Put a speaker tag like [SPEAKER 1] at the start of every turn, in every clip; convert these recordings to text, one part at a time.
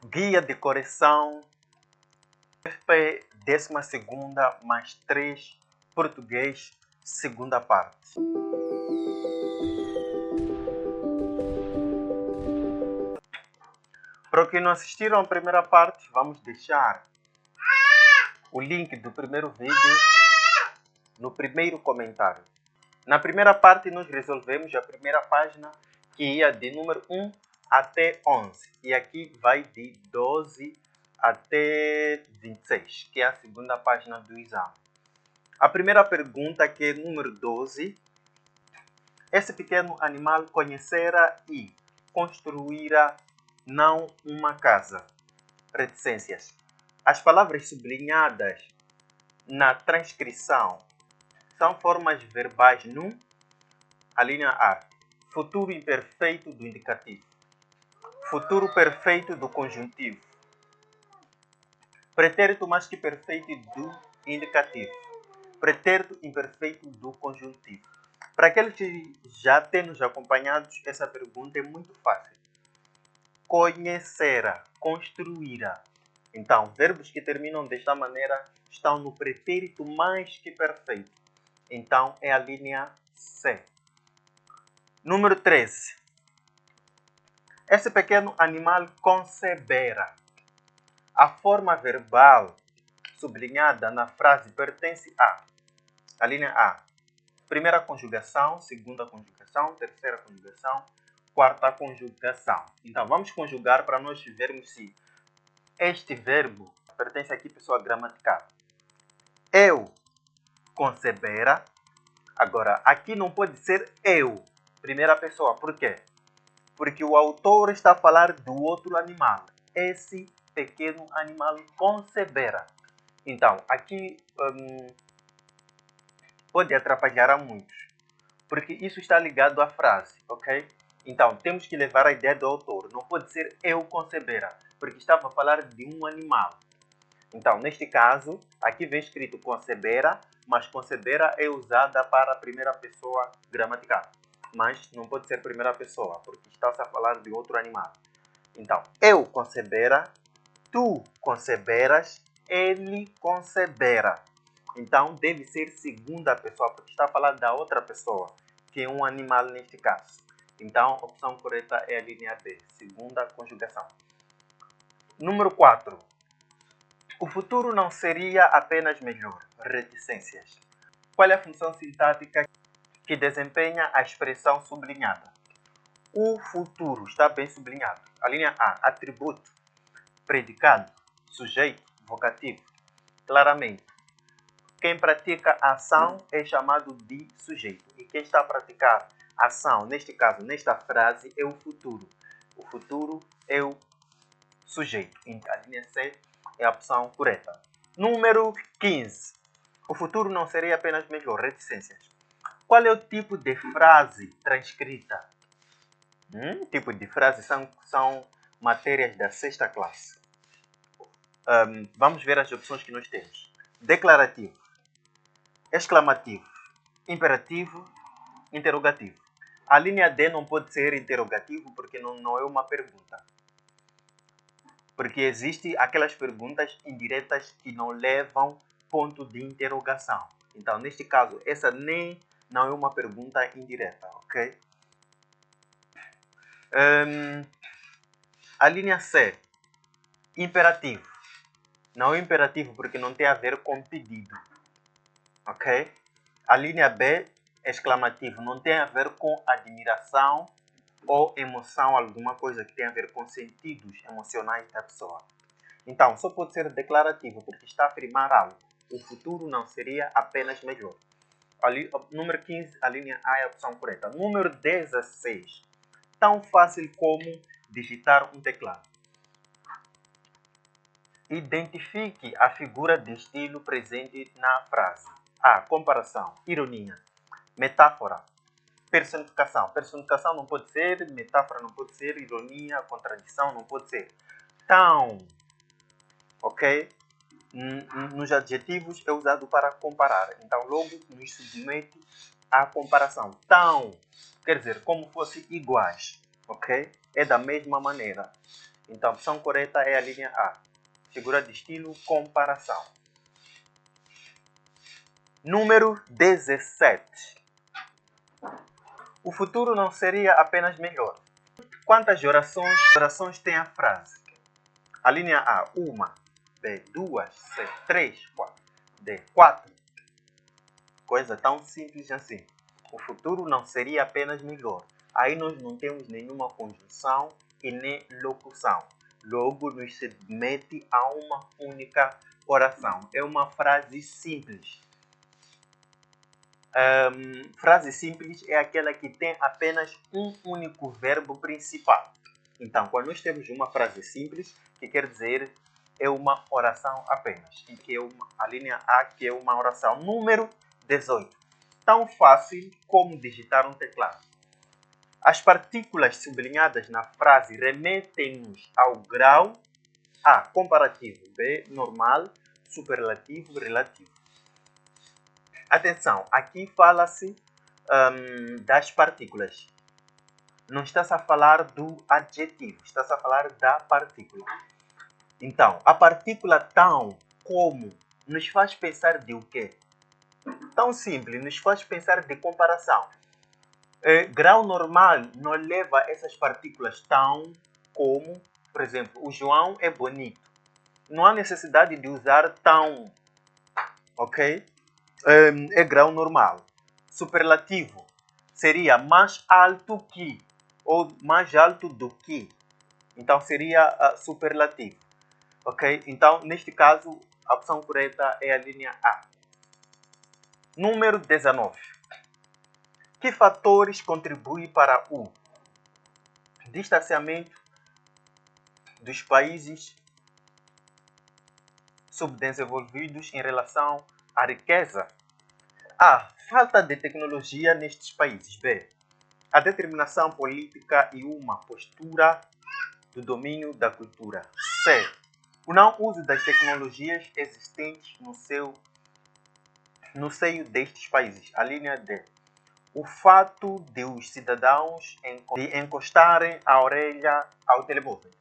[SPEAKER 1] Guia de correção FP 12ª mais 3 Português, segunda parte. Para os que não assistiram à primeira parte, vamos deixar o link do primeiro vídeo no primeiro comentário. Na primeira parte nós resolvemos a primeira página, que ia de número 1 até 11. E aqui vai de 12 até 26, que é a segunda página do exame. A primeira pergunta, que é número 12. Esse pequeno animal conhecera e construíra não uma casa. Reticências. As palavras sublinhadas na transcrição são formas verbais no, a linha A, futuro imperfeito do indicativo, futuro perfeito do conjuntivo, pretérito mais que perfeito do indicativo, pretérito imperfeito do conjuntivo. Para aqueles que já têm nos acompanhado, essa pergunta é muito fácil. Conhecera, construíra. Então, verbos que terminam desta maneira estão no pretérito mais que perfeito. Então, é a linha C. Número 13. Esse pequeno animal concebera. A forma verbal sublinhada na frase pertence a linha A, primeira conjugação, segunda conjugação, terceira conjugação, quarta conjugação. Então, vamos conjugar para nós vermos se este verbo pertence aqui à pessoa gramatical. Eu concebera. Agora, aqui não pode ser eu, primeira pessoa. Por quê? Porque o autor está a falar do outro animal. Esse pequeno animal concebera. Então, aqui pode atrapalhar a muitos, porque isso está ligado à frase, ok? Então, temos que levar a ideia do autor. Não pode ser eu concebera, porque estava a falar de um animal. Então, neste caso, aqui vem escrito concebera, mas concebera é usada para a primeira pessoa gramatical. Mas não pode ser primeira pessoa, porque está-se a falar de outro animal. Então, eu concebera, tu conceberas, ele concebera. Então, deve ser segunda pessoa, porque está a falar da outra pessoa, que é um animal neste caso. Então, a opção correta é a linha B, segunda conjugação. Número 4. O futuro não seria apenas melhor. Reticências. Qual é a função sintática que desempenha a expressão sublinhada? O futuro está bem sublinhado. A linha A, atributo, predicado, sujeito, vocativo. Claramente, quem pratica a ação é chamado de sujeito. E quem está a praticar a ação, neste caso, nesta frase, é o futuro. O futuro é o sujeito. Então, a linha C é a opção correta. Número 15. O futuro não seria apenas melhor. Reticências. Qual é o tipo de frase transcrita? Tipo de frase são matérias da 6ª classe. Vamos ver as opções que nós temos. Declarativo, exclamativo, imperativo, interrogativo. A linha D não pode ser interrogativo porque não é uma pergunta. Porque existem aquelas perguntas indiretas que não levam ponto de interrogação. Então, neste caso, essa nem não é uma pergunta indireta, ok? A linha C, imperativo. Não é imperativo porque não tem a ver com pedido, ok? A linha B, exclamativo, não tem a ver com admiração ou emoção, alguma coisa que tem a ver com sentidos emocionais da pessoa. Então, só pode ser declarativo, porque está a afirmar algo. O futuro não seria apenas melhor. Ali, número 15, a linha A é a opção correta. Número 16. Tão fácil como digitar um teclado. Identifique a figura de estilo presente na frase. A. Comparação, ironia, metáfora, personificação. Personificação não pode ser, metáfora não pode ser, ironia, contradição não pode ser. Tão, ok? Nos adjetivos é usado para comparar. Então, logo nos submete à comparação. Tão, quer dizer, como fosse iguais, ok? É da mesma maneira. Então, a opção correta é a linha A. Figura de estilo, comparação. Número 17. O futuro não seria apenas melhor. Quantas orações tem a frase? A linha A, 1, B, 2, C, 3, 4, D, 4. Coisa tão simples assim. O futuro não seria apenas melhor. Aí nós não temos nenhuma conjunção e nem locução. Logo, nos submete a uma única oração. É uma frase simples. Frase simples é aquela que tem apenas um único verbo principal. Então, quando nós temos uma frase simples, que quer dizer é uma oração apenas. E que é a linha A, que é uma oração. Número 18. Tão fácil como digitar um teclado. As partículas sublinhadas na frase remetem-nos ao grau A, comparativo, B, normal, superlativo, relativo. Atenção, aqui fala-se das partículas. Não está-se a falar do adjetivo, está-se a falar da partícula. Então, a partícula tão, como, nos faz pensar de o quê? Tão simples, nos faz pensar de comparação. Grau normal não leva essas partículas tão, como, por exemplo, o João é bonito. Não há necessidade de usar tão, ok? É grau normal. Superlativo seria mais alto que ou mais alto do que. Então seria superlativo. Ok? Então, neste caso, a opção correta é a linha A. Número 19. Que fatores contribuem para o distanciamento dos países subdesenvolvidos em relação à riqueza? A. Falta de tecnologia nestes países. B. A determinação política e uma postura do domínio da cultura. C. O não uso das tecnologias existentes no seio destes países. A linha D. O fato de os cidadãos encostarem a orelha ao telemóvel.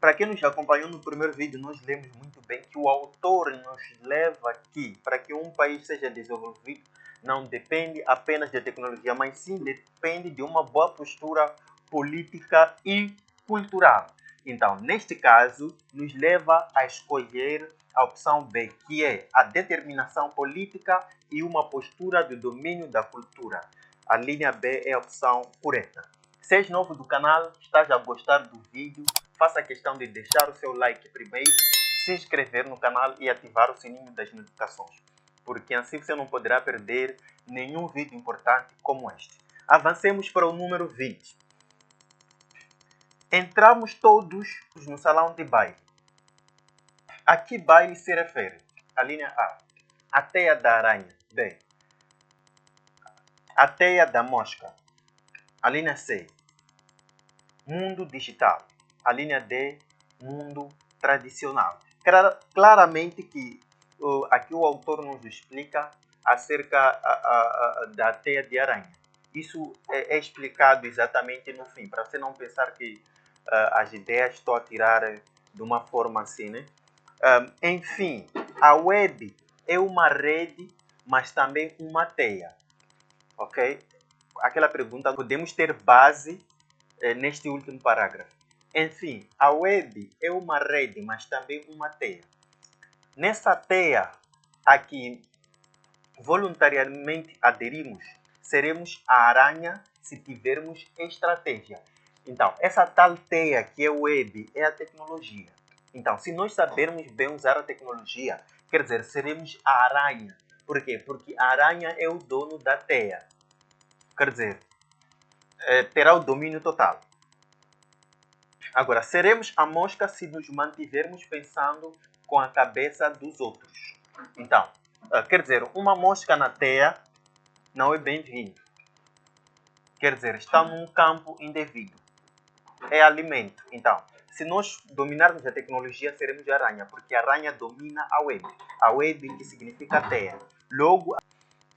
[SPEAKER 1] Para quem nos acompanhou no primeiro vídeo, nós lemos muito bem que o autor nos leva aqui para que um país seja desenvolvido não depende apenas da tecnologia, mas sim depende de uma boa postura política e cultural. Então, neste caso, nos leva a escolher a opção B, que é a determinação política e uma postura de domínio da cultura. A linha B é a opção correta. Se és novo do canal, estás a gostar do vídeo, faça questão de deixar o seu like primeiro, se inscrever no canal e ativar o sininho das notificações, porque assim você não poderá perder nenhum vídeo importante como este. Avancemos para o número 20. Entramos todos no salão de baile. A que baile se refere? A linha A. A teia da aranha. B. A teia da mosca. A linha C. Mundo digital. A linha D. Mundo tradicional. Claramente que aqui o autor nos explica acerca da teia de aranha. Isso é explicado exatamente no fim, para você não pensar que as ideias estou a tirar de uma forma assim, né? Enfim, a web é uma rede, mas também uma teia, ok? Aquela pergunta, podemos ter base neste último parágrafo. Enfim, a web é uma rede, mas também uma teia. Nessa teia a que voluntariamente aderimos, seremos a aranha se tivermos estratégia. Então, essa tal teia que é web é a tecnologia. Então, se nós sabermos bem usar a tecnologia, quer dizer, seremos a aranha. Por quê? Porque a aranha é o dono da teia. Quer dizer, terá o domínio total. Agora, seremos a mosca se nos mantivermos pensando com a cabeça dos outros. Então, quer dizer, uma mosca na teia não é bem-vindo. Quer dizer, está num campo indevido. É alimento. Então, se nós dominarmos a tecnologia, seremos a aranha, porque a aranha domina a web. A web que significa teia. Logo,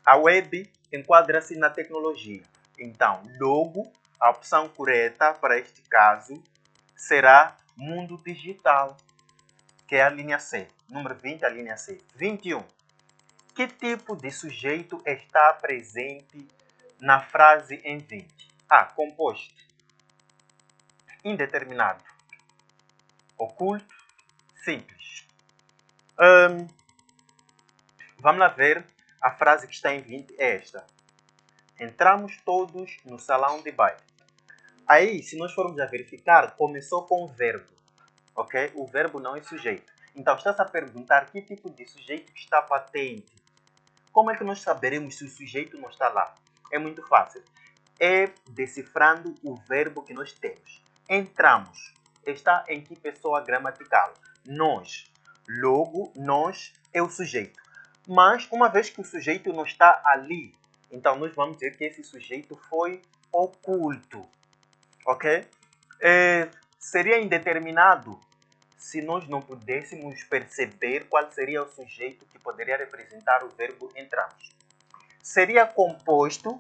[SPEAKER 1] a web enquadra-se na tecnologia. Então, logo, a opção correta para este caso será mundo digital, que é a linha C. Número 20, a linha C. 21. Que tipo de sujeito está presente na frase em 20? A. Composto. Indeterminado. Oculto. Simples. Vamos lá ver. A frase que está em 20 é esta. Entramos todos no salão de baile. Aí, se nós formos a verificar, começou com o verbo. Ok? O verbo não é sujeito. Então, está-se a perguntar que tipo de sujeito está patente. Como é que nós saberemos se o sujeito não está lá? É muito fácil. É decifrando o verbo que nós temos. Entramos. Está em que pessoa gramatical? Nós. Logo, nós é o sujeito. Mas, uma vez que o sujeito não está ali, então nós vamos dizer que esse sujeito foi oculto. Ok? Seria indeterminado se nós não pudéssemos perceber qual seria o sujeito que poderia representar o verbo entramos. Seria composto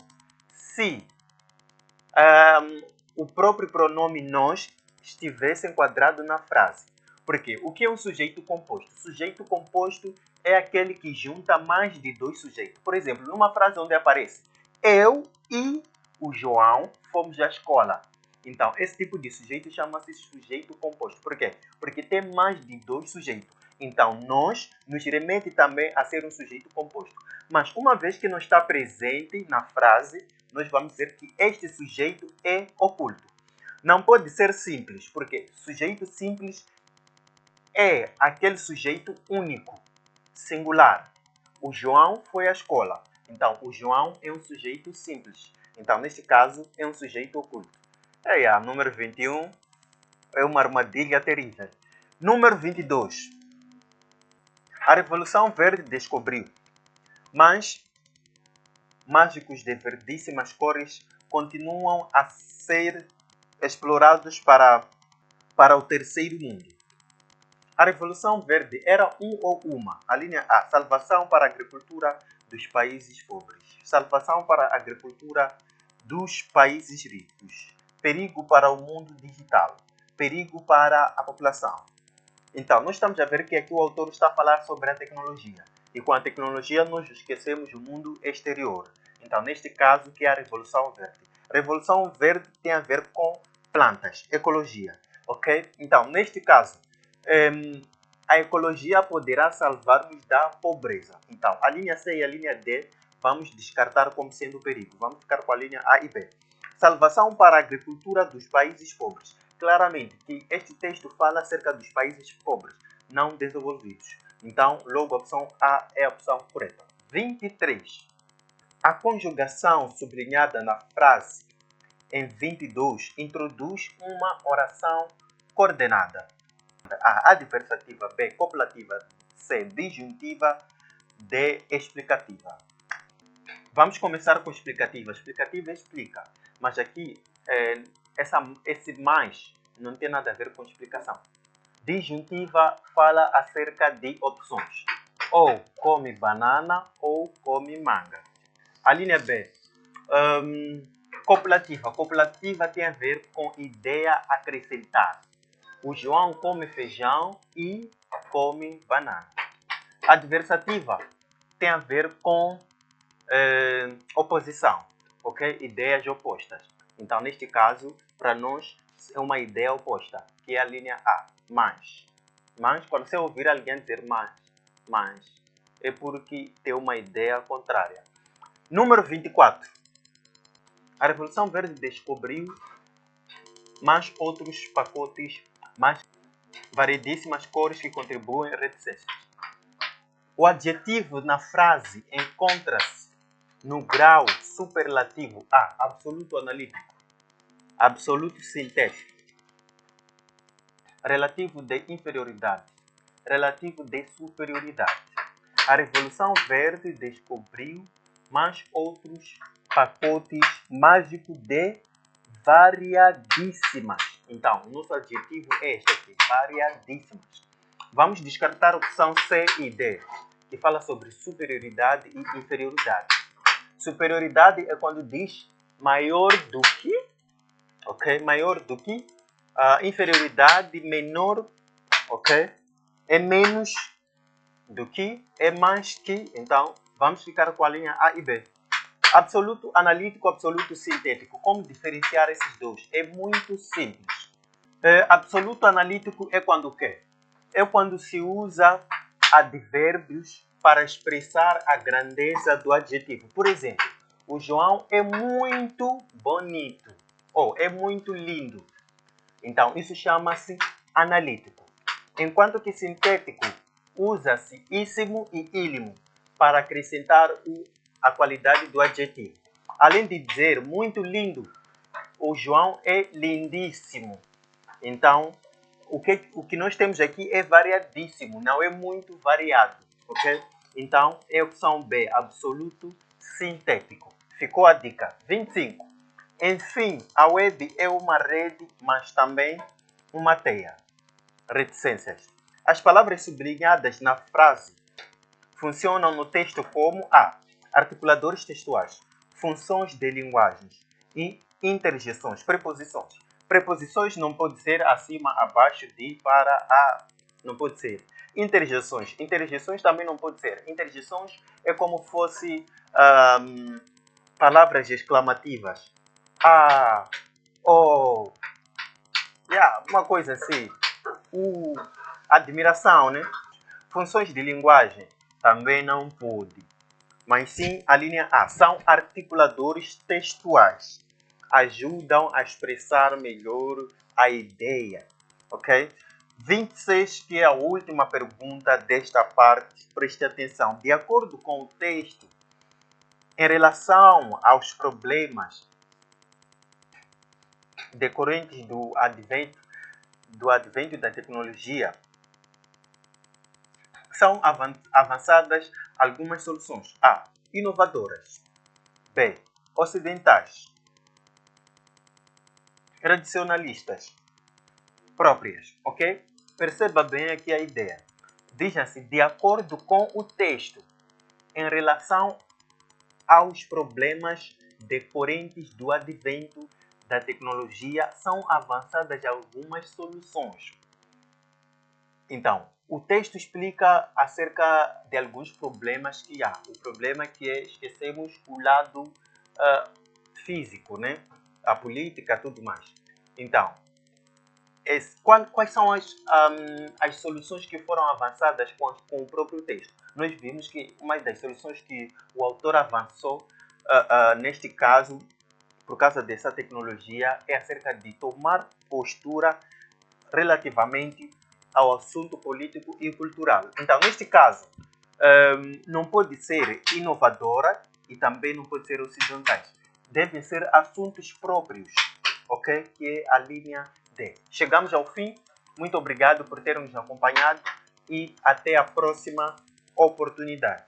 [SPEAKER 1] se o próprio pronome nós estivesse enquadrado na frase. Porque o que é um sujeito composto? Sujeito composto é aquele que junta mais de dois sujeitos. Por exemplo, numa frase onde aparece eu e o João fomos à escola. Então, esse tipo de sujeito chama-se sujeito composto. Por quê? Porque tem mais de dois sujeitos. Então, nós nos remete também a ser um sujeito composto. Mas, uma vez que não está presente na frase, nós vamos dizer que este sujeito é oculto. Não pode ser simples, porque sujeito simples é aquele sujeito único, singular. O João foi à escola. Então, o João é um sujeito simples. Então, neste caso, é um sujeito oculto. Número 21 é uma armadilha terrível. Número 22. A Revolução Verde descobriu, mas mágicos de verdíssimas cores continuam a ser explorados para o terceiro mundo. A Revolução Verde era um ou uma. A linha A, salvação para a agricultura dos países pobres. Salvação para a agricultura dos países ricos. Perigo para o mundo digital. Perigo para a população. Então, nós estamos a ver que aqui o autor está a falar sobre a tecnologia. E com a tecnologia nós esquecemos o mundo exterior. Então, neste caso, que é a Revolução Verde. A Revolução Verde tem a ver com plantas, ecologia. Ok? Então, neste caso, a ecologia poderá salvar-nos da pobreza. Então, a linha C e a linha D vamos descartar como sendo perigo. Vamos ficar com a linha A e B. Salvação para a agricultura dos países pobres. Claramente que este texto fala acerca dos países pobres, não desenvolvidos. Então, logo a opção A é a opção correta. 23. A conjugação sublinhada na frase em 22 introduz uma oração coordenada. A adversativa, B copulativa, C disjuntiva, D explicativa. Vamos começar com explicativa. Explicativa explica, mas aqui esse mais não tem nada a ver com explicação. Disjuntiva fala acerca de opções. Ou come banana ou come manga. A linha B. Copulativa. Copulativa tem a ver com ideia acrescentar. O João come feijão e come banana. Adversativa tem a ver com oposição, ok? Ideias opostas. Então, neste caso, para nós, é uma ideia oposta, que é a linha A, mais. Mas, quando você ouvir alguém dizer mais, é porque tem uma ideia contrária. Número 24. A Revolução Verde descobriu mais outros pacotes, mais variedíssimas cores que contribuem reticências. O adjetivo na frase encontra-se no grau superlativo A, absoluto analítico, absoluto sintético, relativo de inferioridade, relativo de superioridade. A Revolução Verde descobriu mais outros pacotes mágicos de variadíssimas. Então, o nosso adjetivo é este aqui, variadíssimas. Vamos descartar a opção C e D, que fala sobre superioridade e inferioridade. Superioridade é quando diz maior do que, ok? Maior do que, A inferioridade menor, ok? É menos do que, é mais que. Então, vamos ficar com a linha A e B. Absoluto analítico, absoluto sintético. Como diferenciar esses dois? É muito simples. Absoluto analítico é quando o quê? É quando se usa advérbios para expressar a grandeza do adjetivo. Por exemplo, o João é muito bonito ou é muito lindo. Então, isso chama-se analítico. Enquanto que sintético usa-se íssimo e ílimo para acrescentar a qualidade do adjetivo. Além de dizer muito lindo, o João é lindíssimo. Então, o que nós temos aqui é variadíssimo, não é muito variado, ok? Então, é a opção B, absoluto sintético. Ficou a dica. 25. Enfim, a web é uma rede, mas também uma teia. Reticências. As palavras sublinhadas na frase funcionam no texto como A. Articuladores textuais, funções de linguagens e interjeções, preposições. Preposições não pode ser acima, abaixo, de, para, a. Não pode ser. Interjeções. Interjeções também não pode ser. Interjeções é como fosse palavras exclamativas. A, o, uma coisa assim. Admiração, né? Funções de linguagem também não pode. Mas sim, a linha A. São articuladores textuais. Ajudam a expressar melhor a ideia. Ok? 26, que é a última pergunta desta parte. Preste atenção. De acordo com o texto, em relação aos problemas decorrentes do advento da tecnologia, são avançadas algumas soluções. A. Inovadoras. B. Ocidentais. Tradicionalistas. Próprias. Ok? Perceba bem aqui a ideia. Diz assim, de acordo com o texto, em relação aos problemas decorrentes do advento da tecnologia, são avançadas algumas soluções. Então, o texto explica acerca de alguns problemas que há. O problema é que esquecemos o lado físico, né? A política, tudo mais. Então, quais são as soluções que foram avançadas com o próprio texto? Nós vimos que uma das soluções que o autor avançou, neste caso, por causa dessa tecnologia, é acerca de tomar postura relativamente ao assunto político e cultural. Então, neste caso, não pode ser inovadora e também não pode ser ocidentais. Devem ser assuntos próprios, ok? Que é a linha D. Chegamos ao fim. Muito obrigado por terem nos acompanhado e até a próxima oportunidade.